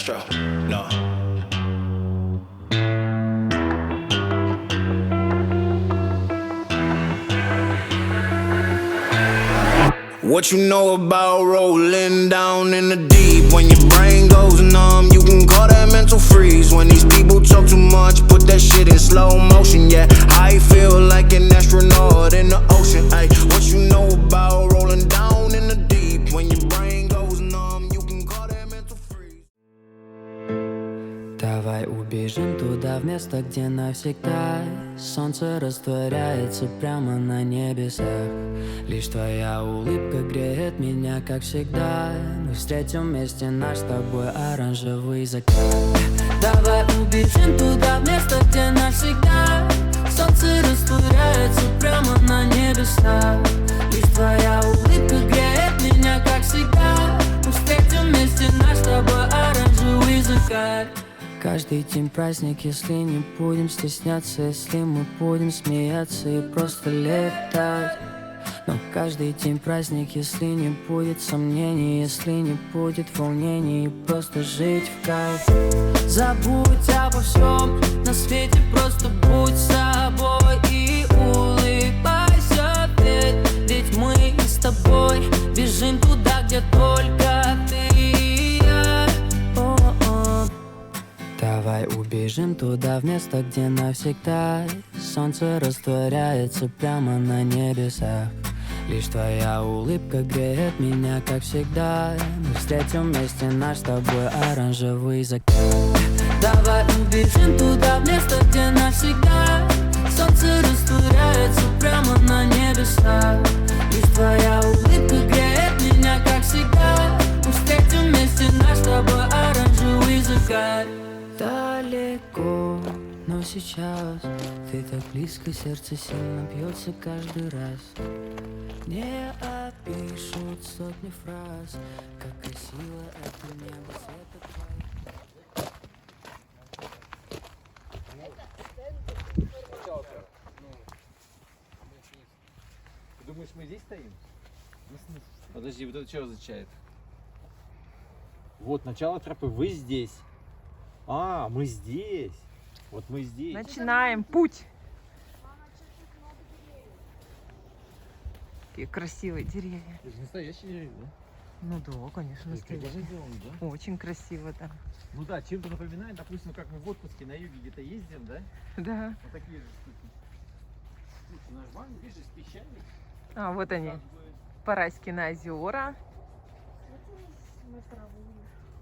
Castro. No. What you know about rolling down in the deep? When your brain goes numb, you can call that mental freeze. When these people talk too much, put that shit in slow motion. Yeah, I feel like an astronaut in the ocean. Ay, what you know about rolling down in the deep? When your brain goes numb, you can call that mental freeze. Давай убежим туда, в место, где навсегда солнце растворяется прямо на небесах. Лишь твоя улыбка греет меня, как всегда. Мы встретим вместе наш с тобой оранжевый закат. Давай убежим туда, в место, где навсегда солнце растворяется прямо на небесах. Лишь твоя улыбка греет меня, как всегда. Мы встретим вместе наш с тобой оранжевый закат. Каждый день праздник, если не будем стесняться, если мы будем смеяться и просто летать. Но каждый день праздник, если не будет сомнений, если не будет волнений, просто жить в кайф. Забудь обо всем на свете, просто будь собой и улыбайся, ведь мы с тобой бежим туда, где только ты и я. Давай убежим туда, в место, где навсегда солнце растворяется прямо на небесах. Лишь твоя улыбка греет меня, как всегда. Мы встретим вместе наш с тобой оранжевый закат. Давай убежим туда, в место, где навсегда солнце растворяется прямо на небесах. Лишь твоя улыбка греет меня, как всегда. Мы встретим вместе наш с тобой оранжевый закат. Далеко, но сейчас ты так близко, сердце сильно бьется каждый раз. Не опишут сотни фраз, как красиво это небо цвета Ты думаешь, мы здесь стоим? Подожди, вот это что означает? Вот, начало тропы, вы здесь. А, мы здесь. Вот мы здесь. Начинаем путь. Какие красивые деревья. Это же настоящие деревья, да? Ну да, конечно, Прикольно настоящие. сделано, да? Очень красиво, да. Ну да, чем-то напоминает, допустим, как мы в отпуске на юге где-то ездим, да? Да. Вот такие же штуки. Слушай, наш банк, видишь, песчаник. А, вот они, Как бы, Параськины озера,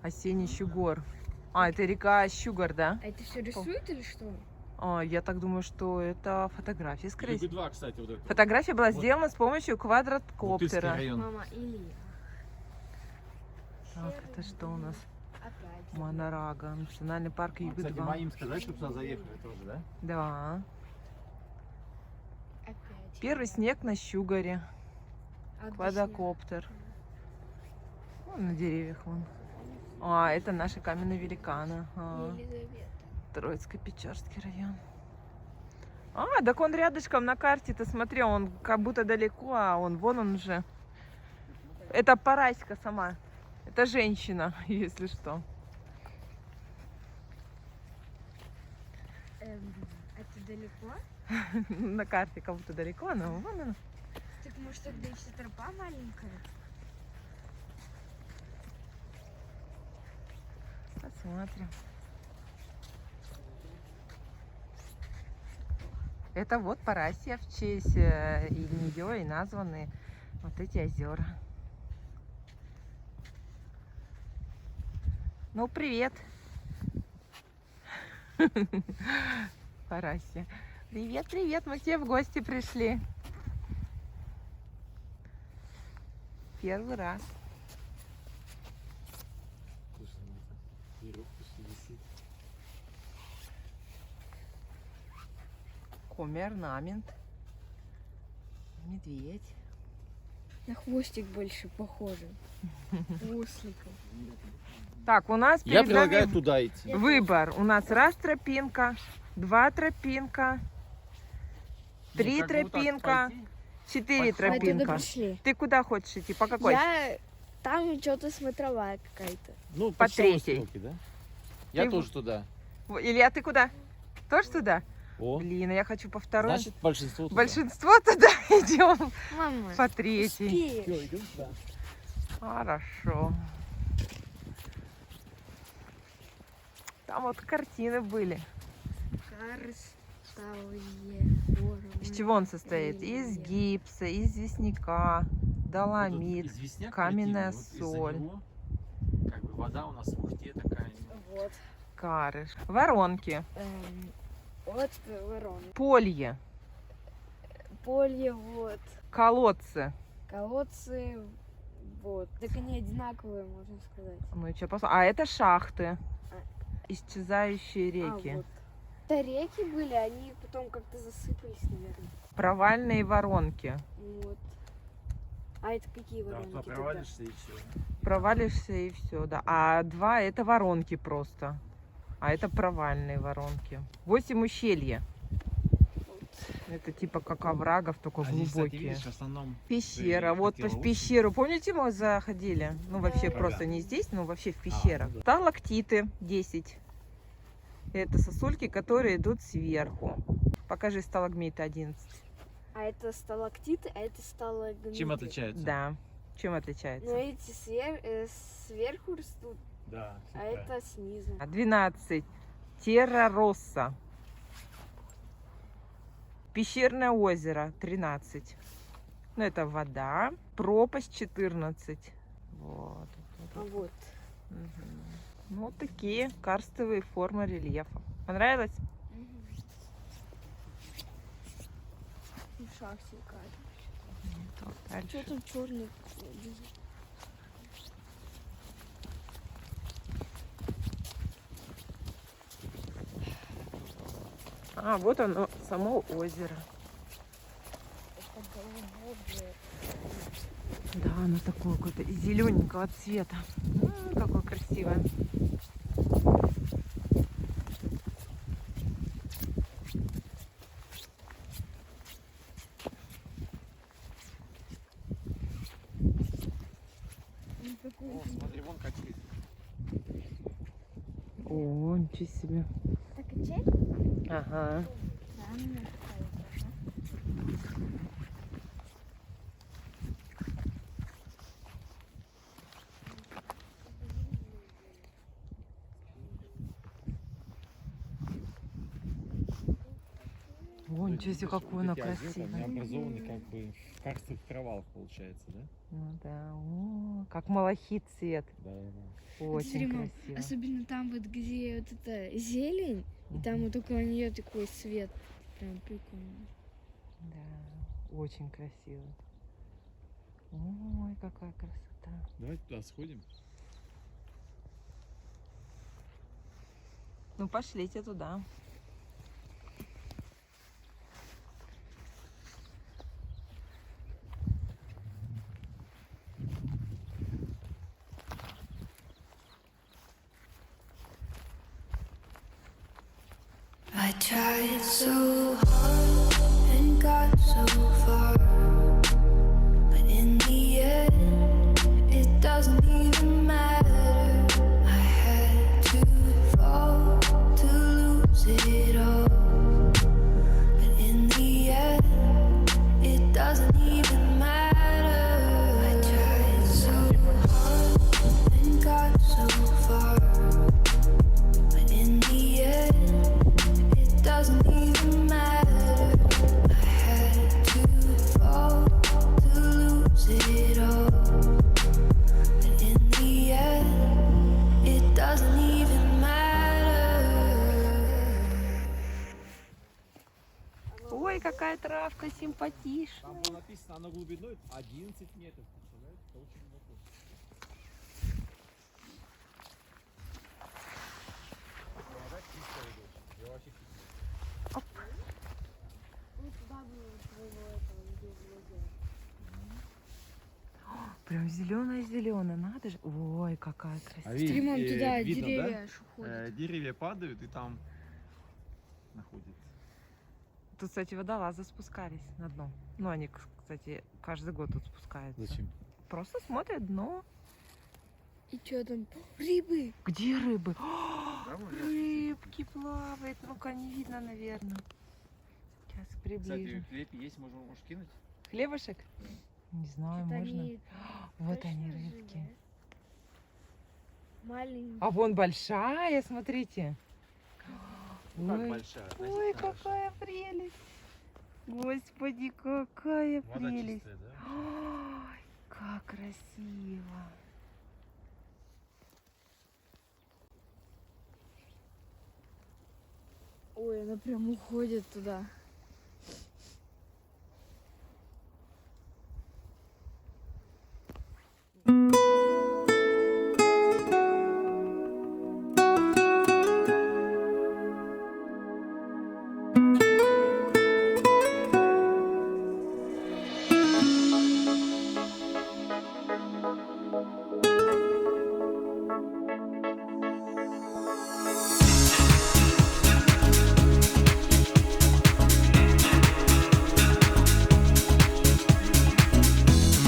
осенний Щугор. А, это река Щугор, да? А это все рисуют или что? А, я так думаю, что это фотографии, скорее всего. Лебедва, кстати, вот это. Фотография была Вот. сделана с помощью Бутырский квадрокоптера. район. Мама, или Так, это что у нас? опять. Монорага, национальный парк Ну, кстати, Юга-2. моим сказать, чтобы сюда заехали тоже, да? Да. Опять. Первый снег на Щугоре. А где Квадрокоптер. Вон на деревьях вон. А, это наши каменные великаны. А, снег? Елизавета. Троицко-Печорский район. А, так он рядышком на карте, ты смотри, он как будто далеко, а он вон он уже. Это Параська сама. Это женщина, если что. Это далеко? На карте как будто далеко, но вон он. Так может тогда еще тропа маленькая? Посмотрим. Это вот Парасия, в честь и нее и названы вот эти озера. Ну, привет. Парасия. Привет, привет, мы к тебе в гости пришли. Первый раз. Слушай, веревка что висит. Коми-орнамент. Медведь. На хвостик больше похоже. Осликов. Так, у нас Я перед предлагаю нами туда идти. выбор. У нас раз тропинка, два тропинка, три Ну, как бы вот так тропинка, пойти. 4 Мы туда тропинка. пришли. Ты куда хочешь идти? По какой? Я... Там что-то смотровая какая-то. Ну, по часовой третьей. стрелке, да? Я Ты тоже туда. Илья, ты куда? Тоже туда? О, Блин, я хочу по второй. значит, большинство туда. Большинство туда идем. Мама, По третьей. успеешь. Всё, идем туда. Хорошо. Там вот картины были. Карстовые формы. Из чего он состоит? Из гипса, из известняка, доломит, Вот известняк каменная противный, вот из-за соль. него как бы вода у нас в Ухте такая. Вот. Карыш. Воронки. Вот ворона. Полье. Поле, вот. Колодцы. Колодцы, вот. Так они одинаковые, можно сказать. Ну и что, а это шахты. Исчезающие реки. А, вот. Это реки были, они потом как-то засыпались, наверное. Провальные воронки. Вот. А это какие Да, воронки туда тогда? провалишься и все. Провалишься и все, да. А 2 это воронки просто. А это провальные воронки. 8 ущелья. Это типа как оврагов, только Они, кстати, глубокие. видишь, в основном Пещера. были Вот такие в ловушки. пещеру. Помните, мы заходили? Ну, вообще Да. просто не здесь, но вообще в пещерах. ну да. Сталактиты 10. Это сосульки, которые идут сверху. Покажи сталагмиты 11. А это сталактиты, а это сталагмиты. Чем отличаются? Да. Чем Но отличается? эти сверху растут, Да. всё а правильно. это снизу. 12. Терра Росса. Пещерное озеро 13. Ну, это вода. Пропасть 14. Вот. А вот. Мгм. Ну, вот такие карстовые формы рельефа. Понравилось? В шахте какая-то. Так, Что дальше. там черный? А, вот оно, само озеро. Это голубое. Да, оно такое какое-то зелененького цвета. Какое красивое. О, смотри, вон качели. О, ничего себе. Так качель? Ага. Странная какая-то. О, ничего себе, какое оно Они красивое. образованы как бы в карстовых провалах, получается, да? Ну да, о, как малахит цвет. Да, да. Очень Смотри, мам, красиво. особенно там вот, где вот эта зелень, и там вот около нее такой свет. Прям прикольно. Да, очень красиво. Ой, какая красота. Давай туда сходим. Ну, пошлите туда. I tried so hard and got so far, but in the end, it doesn't even matter. I had to fall to lose it all, but in the end, it doesn't even matter. I tried so hard and got so far, but in the end, it doesn't even matter. I had to fall to lose it all, but in the end, it doesn't even matter. Ой, какая травка симпатичная. Там было написано, оно глубиной 11 метров. Представляете? Это очень глубоко. Вода чистая, дочь. Я вообще чистая. Ну, туда было твоего этого, где озеро. Прям зеленая-зеленая, надо же. Ой, какая красивая. Смотри, мам, туда видно, деревья аж да? уходят. Деревья падают и там находятся. Тут, кстати, водолазы спускались на дно. Ну, они, кстати, каждый год тут спускаются. Зачем? Просто смотрят дно. И что там? Рыбы! Где рыбы? Рыбки плавают. Ну-ка, не видно, наверное. Сейчас приближу. хлеб есть, можно кинуть? Хлебушек? Не знаю, Это можно. они Вот точно они, рыбки. живые? Маленькие. А вон большая, смотрите. Как Ой, большая? ой, относительно какая прелесть. Господи, какая большая. Вода прелесть. чистая, да? Ой, как красиво. Ой, она прям уходит туда.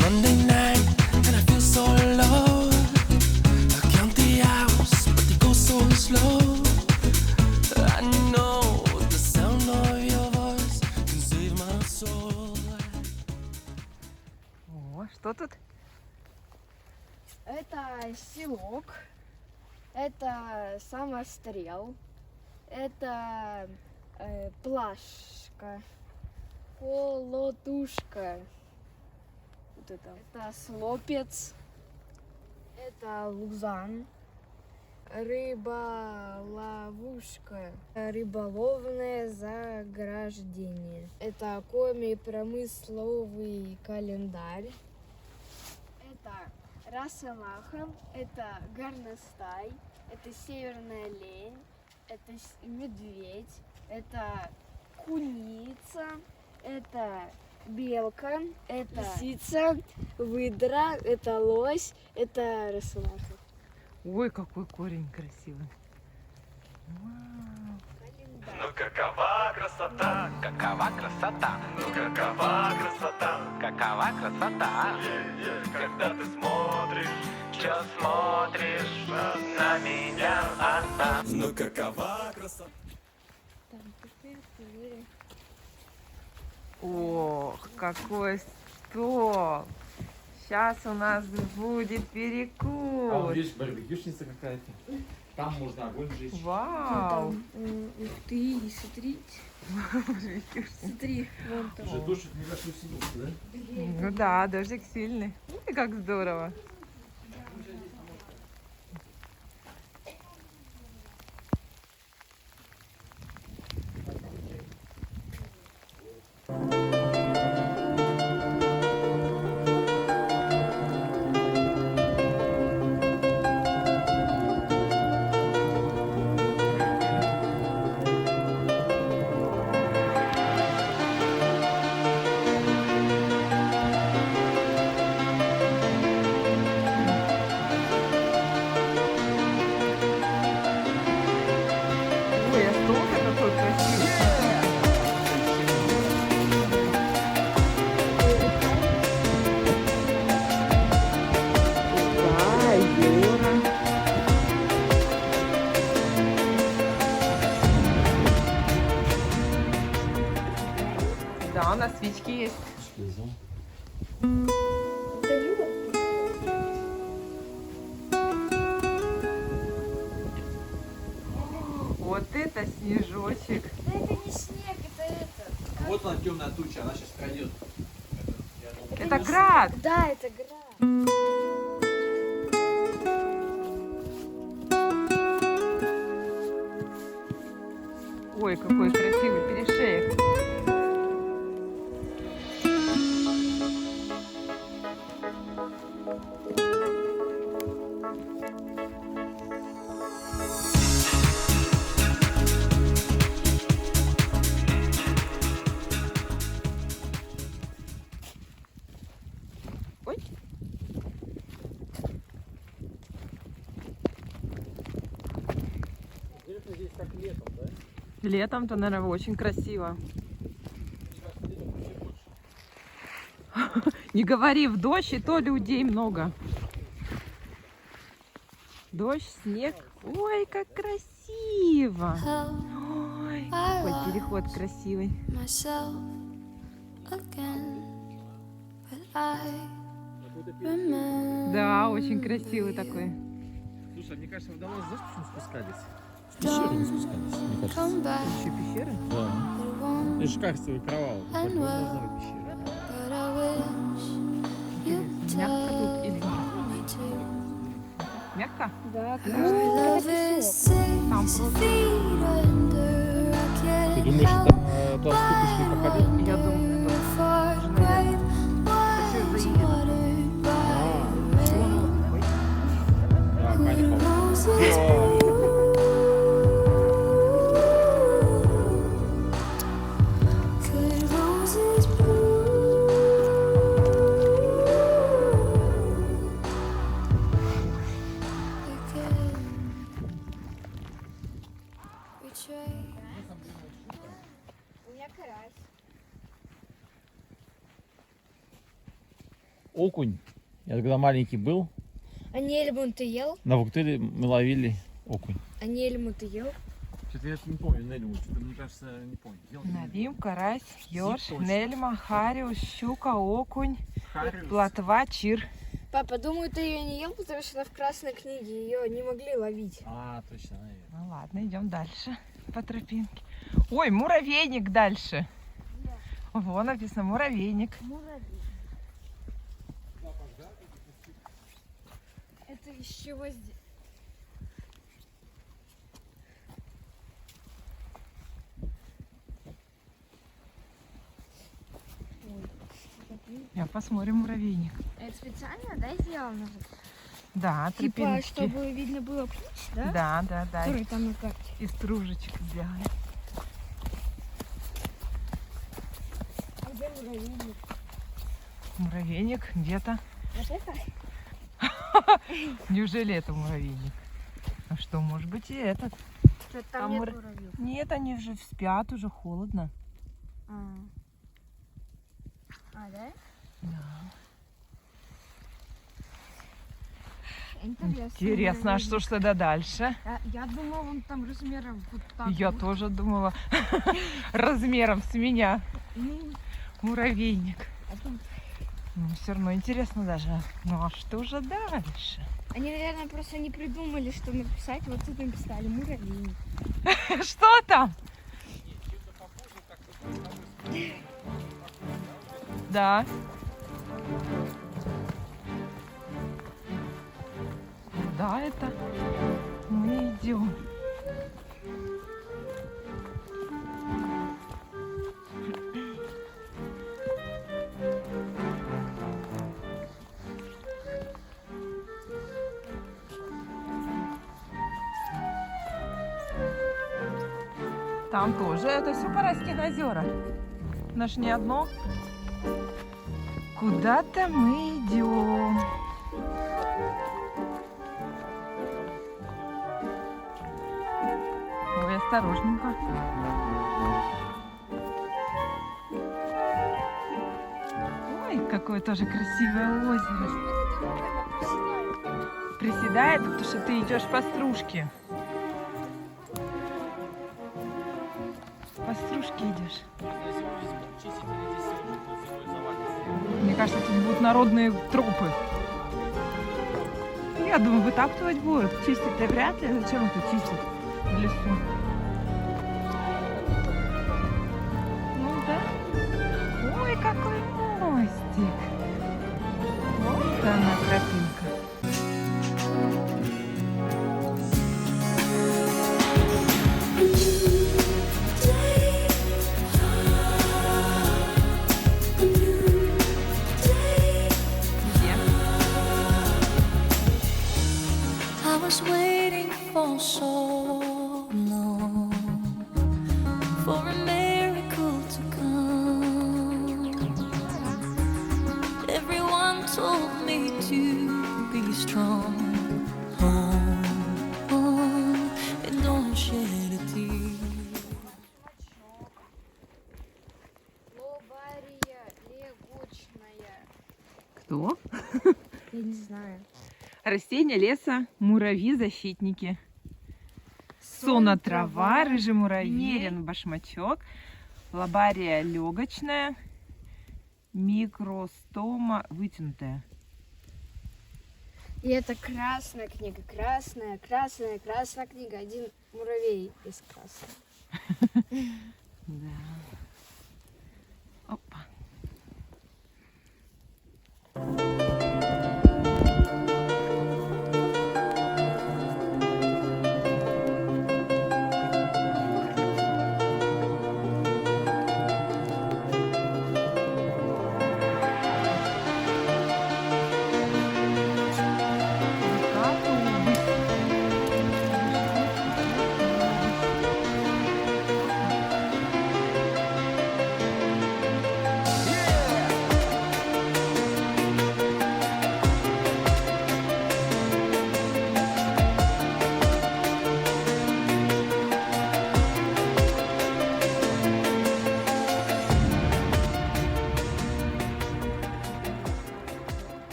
Monday night and I feel so low. I count the hours, but they go so slow. I know the sound of your voice can save my soul. О, что тут? Это селок. Это самострел. Это плашка. Колотушка. Вот это слопец. Это лузан. Рыба-ловушка. Рыболовное заграждение. Это коми-промысловый календарь. Это росомаха. Это горностай. Это северная лень. Это медведь. Это куница. Это белка. Это лисица. Выдра. Это лось. Это росомаха. Ой, какой корень красивый. Вау. Ну какова красота, какова красота, ну какова красота, какова красота, когда ты смотришь, все смотришь на меня, ну какова красота. Там какие-то звери. Ох, какой стол. Сейчас у нас будет А перекус. вот видишь, барбекюшница какая-то. Там можно огонь сжечь. Вау. Ух ты, смотри. Смотри, вон там. Уже дождик не как усилился, да? Ну да, дождик сильный. Ой, как здорово. Ой, а стол-то какой красивый. Да, Юра. Да, у нас свечки есть. Вот это снежочек. Да это не снег, это. Вот она темная туча, она сейчас пройдет. Это град. Да, это град. Ой, какой красивый перешеек. Ой. Интересно, здесь как летом, да? Летом-то, наверное, очень красиво. Не говори, в дождь и то людей много. Дождь, снег. Ой, как красиво. Ой, какой переход красивый. myself again, but I remember. Да, очень красивый такой. Слушай, мне кажется, вы давно с заступом спускались? В пещеру не спускались, мне кажется. Come back, Еще пещеры? Да. it won't, Это же кактовый провал. Такой должна быть пещера. but I wish you'd Мягко tell тут или me to. мягко? Да, Love is 6 feet under. I Ты can't думаешь, help там туда ступишь не попадет? Я думаю, the far grave was watered by rain. Да, Каня, Roses по-моему. could roses bloom again? Betray. У меня карась. Окунь. Я когда маленький был, А нельму ты ел? на Вуктыле мы ловили окунь. А нельму ты ел? Что-то я не помню, Нельму, что-то, мне кажется, не помню. Налим, карась, ёрш, точно. нельма, хариус, щука, окунь, Хариус. плотва, чир. Папа, думаю, ты ее не ел, потому что она в красной книге, ее не могли ловить. А, точно, наверное. Ну ладно, идем дальше по тропинке. Ой, муравейник дальше. Вон написано муравейник. Это из чего здесь? Я посмотрим муравейник. Это специально, да, сделано? Да, Типа, тропиночки. чтобы видно было путь, да? Да. Который там на карте. Из стружечек сделали. А где муравейник? Муравейник где-то. Вот это? Неужели это муравейник? А что, может быть и этот? Что-то А там нет мура- муравьев. Нет, они же спят, уже холодно. Да? Да. Интересно. Интересно, а что ж тогда дальше? Я думала, он там размером вот так. Я вот. тоже думала размером с меня. Ну, Муравейник. а тут- Ну, все равно интересно даже. Ну, а что же дальше? Они, наверное, просто не придумали, что написать. Вот тут написали муравейник. Что там? Да. Куда это мы идем? Там тоже, это все Парайские озера. Наш не одно. Куда-то мы идем. Ой, осторожненько. Ой, какое тоже красивое озеро. Приседает, потому что ты идешь по стружке. По стружке идешь. Мне кажется, тут будут народные тропы. Я думаю, вытаптывать будут. Чистить-то вряд ли. Зачем это чистить в лесу? Ну да. Ой, какой мостик. Вот она, тропинка. I was waiting for so long for a miracle to come. Everyone told me to be strong. Hold on and don't shed a tear. Лобария лягучная. Кто? Я не знаю. Растения леса, муравьи-защитники. Сона трава, рыжий муравей, мерен башмачок, лобария легочная, микростома вытянутая. И это красная книга. Красная книга. Один муравей из красной. Да. Опа.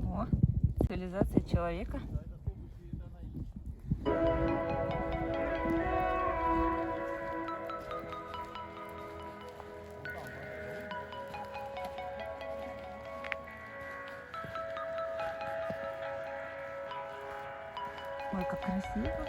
О, цивилизация человека. Ой, как красиво.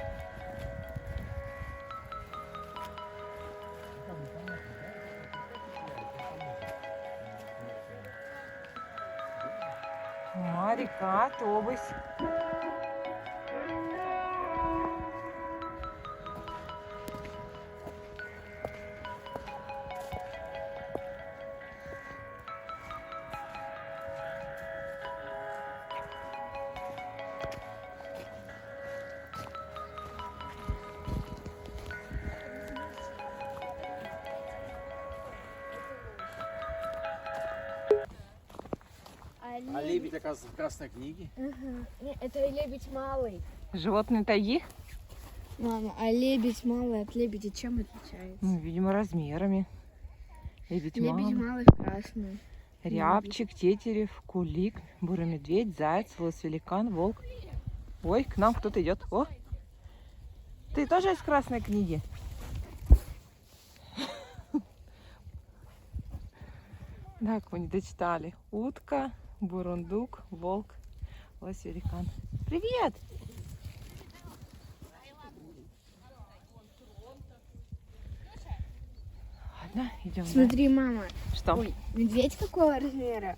О, река Тобысь. А лебедь, оказывается, в красной книге. Не, это лебедь малый. Животные тайги, Мама, а лебедь малый от лебеди чем отличается? ну, видимо, размерами. Лебедь Лебедь малый. малый в красную. Рябчик, тетерев, кулик, бурый медведь, заяц, лось-великан, волк. Ой, к нам кто-то идет. О, ты тоже из красной книги? Так, мы не дочитали. Утка, бурундук, волк, лось-великан. Привет! Ладно, идем. Смотри, мама. Что? Ой, медведь какого размера?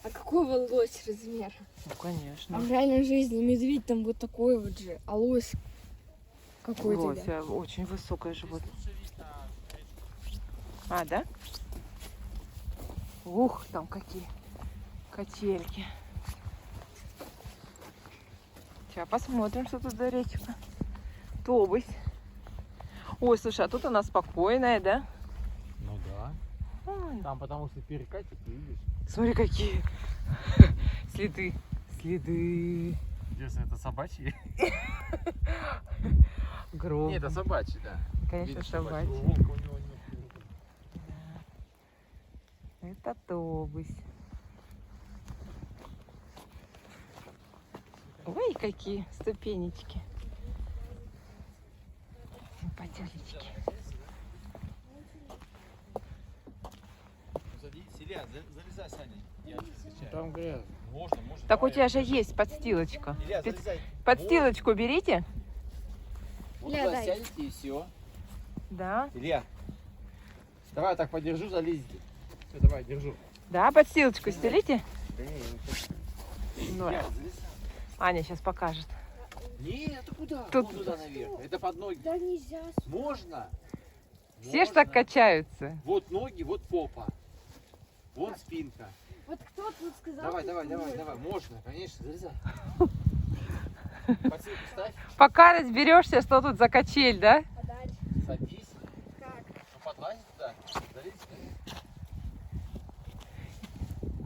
А какого лось размера? Ну, конечно. А в реальной жизни медведь там вот такой вот же, а лось какой у Лось, тебя? очень высокое животное. А, да? Ух, там какие качельки. Сейчас посмотрим, что тут за речка. Тобысь. Ой, слушай, а тут она спокойная, да? Ну да. Ой, Там потому что перекатит, ты видишь. смотри, какие следы. Следы. Интересно, это собачьи? Гроб. Нет, это собачьи, да. Конечно, Видишь, собачьи. У волка у него немножко рука. Это Тобысь. Ой, какие ступенечки. Симпатюлечки. Садись, Илья, залезай, Саня. Я отвечаю. Там грязно. Можно. Так у давай. тебя же есть подстилочка. Илья, залезай. Подстилочку берите. Вот Илья, туда дай. сядете и все. Да. Илья, давай я так подержу, залезете. Все, давай, держу. Да, подстилочку стелите. Да не, Ну, Илья, залезай. Аня сейчас покажет. Нет, ты куда? Тут- Вон туда наверх. Это под ноги. Да нельзя. Можно? Все ж так Можно. качаются. Вот ноги, вот попа. Вон спинка. Вот кто тут сказал? Давай, что давай, давай, можно? давай. Можно, конечно, залезай. Подсылку ставь, Пока разберешься, что тут за качель, да? А дальше садись. как? Ну, подлазь туда. Залезь.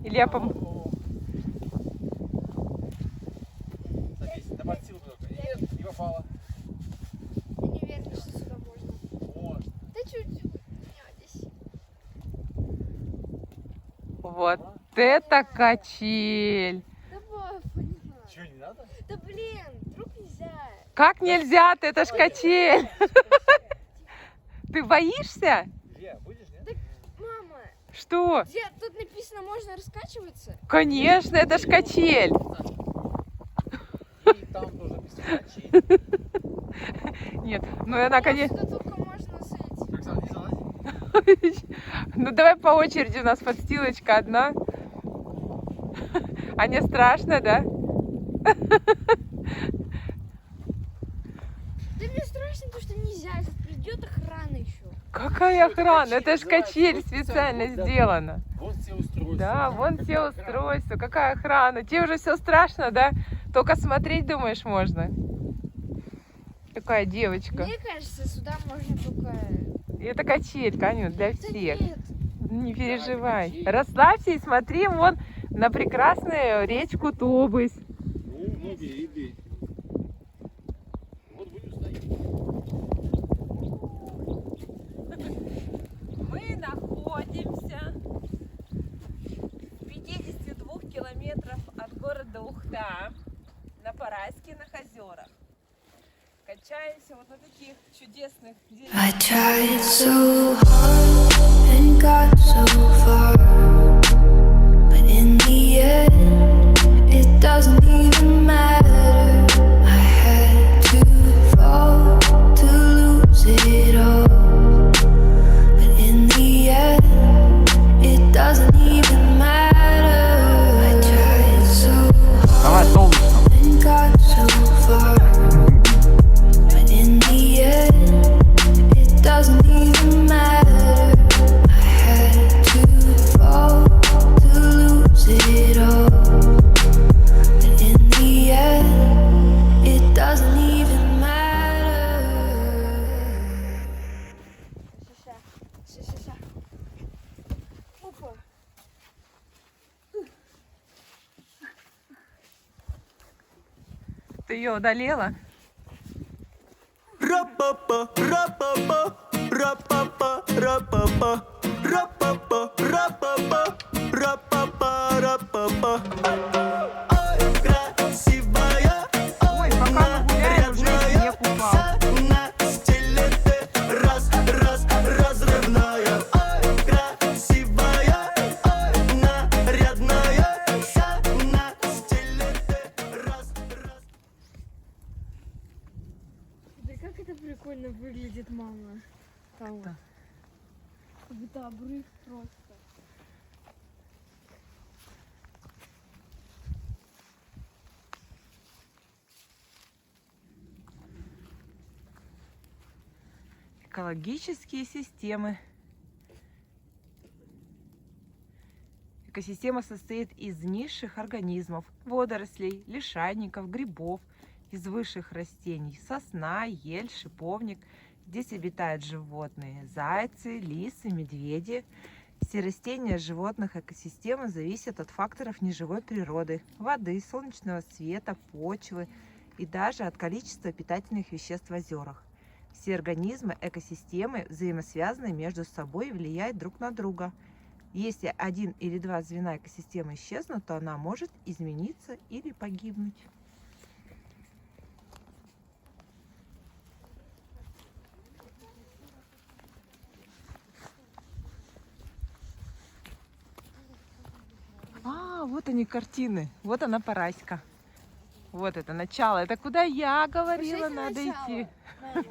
Илья, Садись, на подсилку только. Нет, не попало. Я не уверена, что сюда можно. Можно. Да чуть-чуть. Поднялись. Вот это качель. Давай. поняла. Что, не надо? Да блин, вдруг нельзя. Как нельзя? Ты, это ж качель. Ты боишься? Илья, будешь, нет? Мама, Что? где тут написано, можно раскачиваться? Конечно, это ж качель. И там тоже без Нет, ну она, конечно... Сюда только можно с этим. Оксана, не залази. Ну давай по очереди, у нас подстилочка одна. А не страшно, да? Да мне страшно, потому что нельзя. Сейчас придет охрана еще. Какая охрана? Это ж да, качель вот специально да. сделана. Вот все устройства. Да, вон все устройства. Какая охрана? Тебе уже все страшно, да? Только смотреть, думаешь, можно? Такая девочка. Мне кажется, сюда можно только... И это качель, Коню, для Да всех. нет. Не переживай. Расслабься и смотри вон на прекрасную речку Тобысь. Ну, бей. Вот будем стоять. Мы находимся в 52 километрах от города Ухта на Парайских озерах. Качаемся вот на таких чудесных деревьях. I tried so hard and got so far, but in the end, it doesn't even matter. I had to fall to lose it all, but in the end, it doesn't even matter. I tried so Давай, солнышко. hard and got so far. In the end, it doesn't even matter. I had to fall to lose it all. But in the end, it doesn't even matter. Ща. Опа. Ты ее удалила? Ра-па-па, ра-па-па, ра-па-па, ра-па-па, ра-па-па, ра-па-па, ра-па-па, ра-па-па. Ой, красивая, Ой, пока мы гуляем, уже снег упал. на стиле ты разрывная. Ой, красивая, ой, нарядная, на стиле ты Да как это прикольно выглядит, мама. Там Да. как будто обрыв просто. Экологические системы. Экосистема состоит из низших организмов, водорослей, лишайников, грибов, из высших растений – сосна, ель, шиповник. Здесь обитают животные – зайцы, лисы, медведи. Все растения животных экосистемы зависят от факторов неживой природы – воды, солнечного света, почвы и даже от количества питательных веществ в озерах. Все организмы экосистемы взаимосвязаны между собой и влияют друг на друга. Если один или два звена экосистемы исчезнут, то она может измениться или погибнуть. А, вот они картины. Вот она Параська. Вот это начало. Это куда я говорила, Пошли на надо начало. идти. Мама.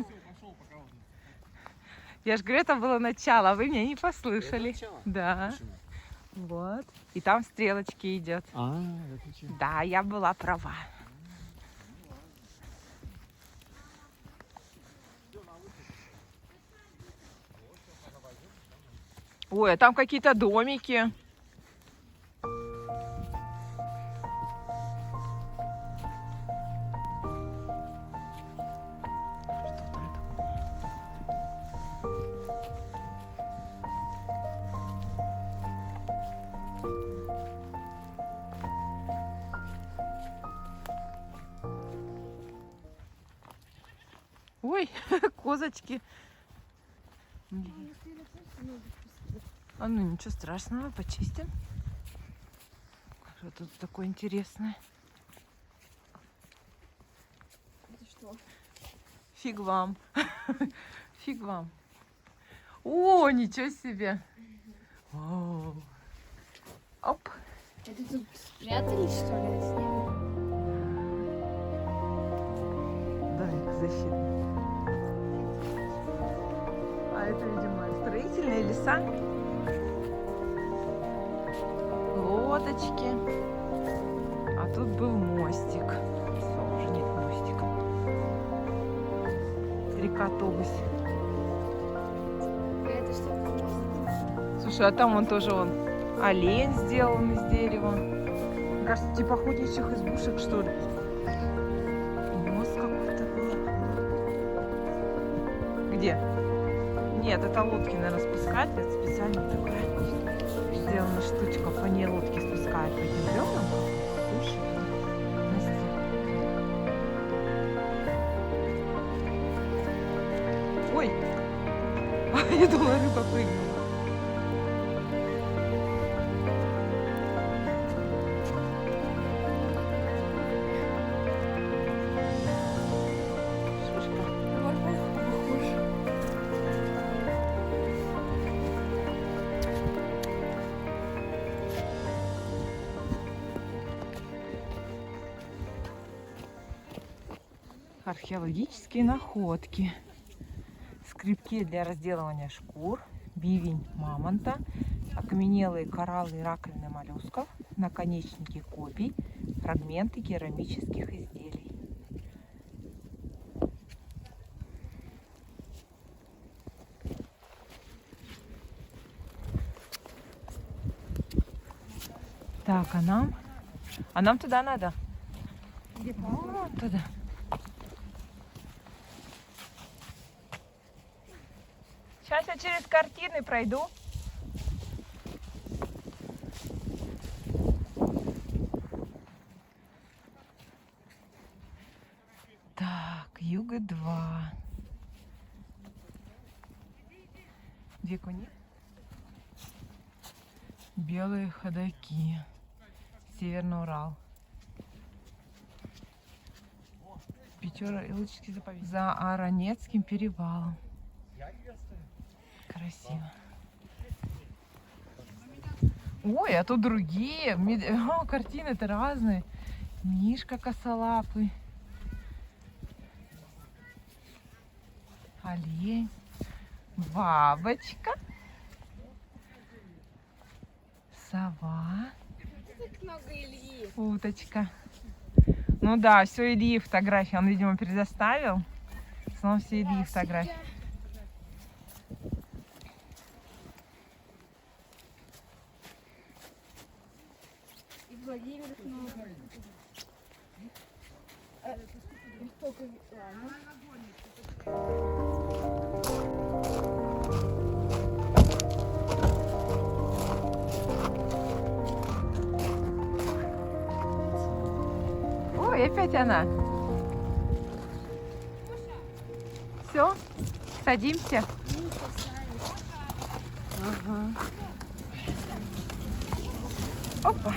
Я же говорю, это было начало, а вы меня не послышали. Это начало? Да. Вот. И там стрелочки идет. Это что? Да, я была права. Ой, а там какие-то домики. Ой, козочки. А ну ничего страшного, почистим. Что тут такое интересное? Фиг вам. Фиг вам. О, ничего себе. О. Оп. Это тут спрятались, что ли, с ними? Домик защитный. А это, видимо, строительные леса. Лодочки. А тут был мостик. Все, уже нет мостика. Река-автобус. А это что? Слушай, а там он тоже олень сделан из дерева. Мне кажется, типа охотничьих избушек, что ли. И мост какой-то был. Где? Нет, это лодки, наверное, спускать. Это специально такая сделана штучка. По ней лодки спускают по этим бревнам. Слушай, ой! Я думала, рыба прыгнула. Археологические находки. Скребки для разделывания шкур, бивень мамонта, окаменелые кораллы и раковины моллюсков, наконечники копий, фрагменты керамических изделий. Так, а нам туда надо. Вон туда. Сейчас я через картины пройду. Так, Юга-2. Две куни. Белые ходаки. Северный Урал. Печора-Илочский заповедник. За Аронецким перевалом. Красиво. Ой, а тут другие. О, картины-то разные. Мишка косолапый. Олень. Бабочка. Сова. Так много Ильи. Уточка. Ну да, все Ильи фотографии. Он, видимо, предоставил. Снова все Ильи фотографии. И Владимир много. Сколько? Ладно. Ой, опять она. Все, садимся. Ага. Опа.